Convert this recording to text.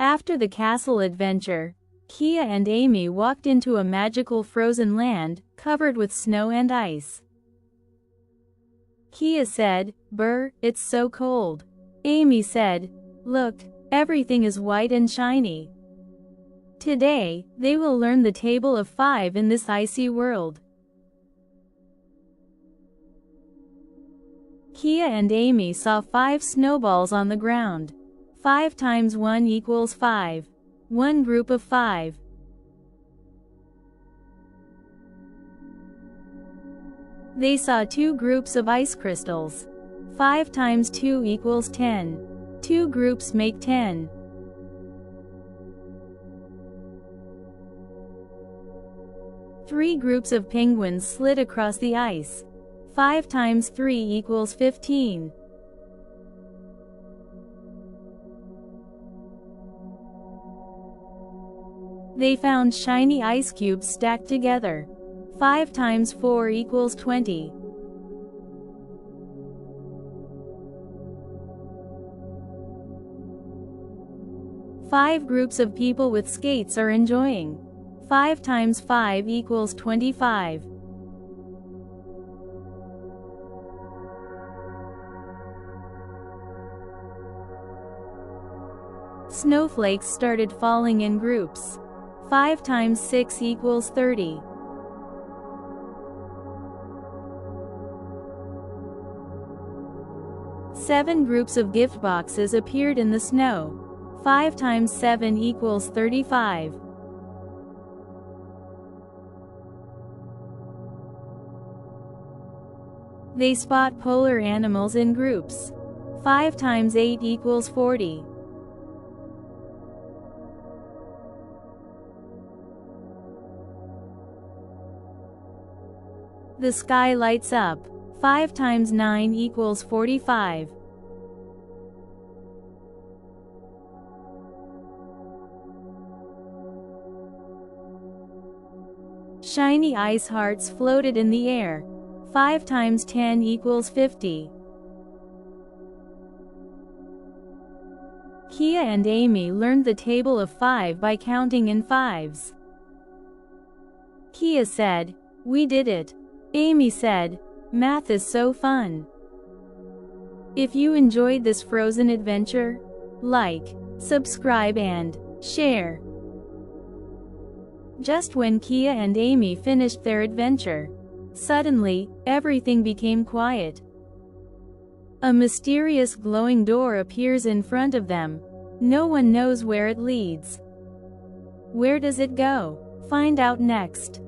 After the castle adventure, Kia and Amy walked into a magical frozen land, covered with snow and ice. Kia said, "Brr, it's so cold." Amy said, "Look, everything is white and shiny." Today, they will learn the table of 5 in this icy world. Kia and Amy saw 5 snowballs on the ground. 5 times 1 equals 5. One group of 5. They saw 2 groups of ice crystals. 5 times 2 equals 10. 2 groups make 10. Three groups of penguins slid across the ice. 5 times 3 equals 15. They found shiny ice cubes stacked together. 5 times 4 equals 20. Five groups of people with skates are enjoying. 5 times 5 equals 25. Snowflakes started falling in groups. 5 times 6 equals 30. Seven groups of gift boxes appeared in the snow. 5 times 7 equals 35. They spot polar animals in groups. 5 times 8 equals 40. The sky lights up. 5 times 9 equals 45. Shiny ice hearts floated in the air. 5 times 10 equals 50. Kia and Amy learned the table of 5 by counting in 5s. Kia said, "We did it." Amy said, "Math is so fun." If you enjoyed this frozen adventure, like, subscribe and share. Just when Kia and Amy finished their adventure, suddenly, everything became quiet. A mysterious glowing door appears in front of them. No one knows where it leads. Where does it go? Find out next.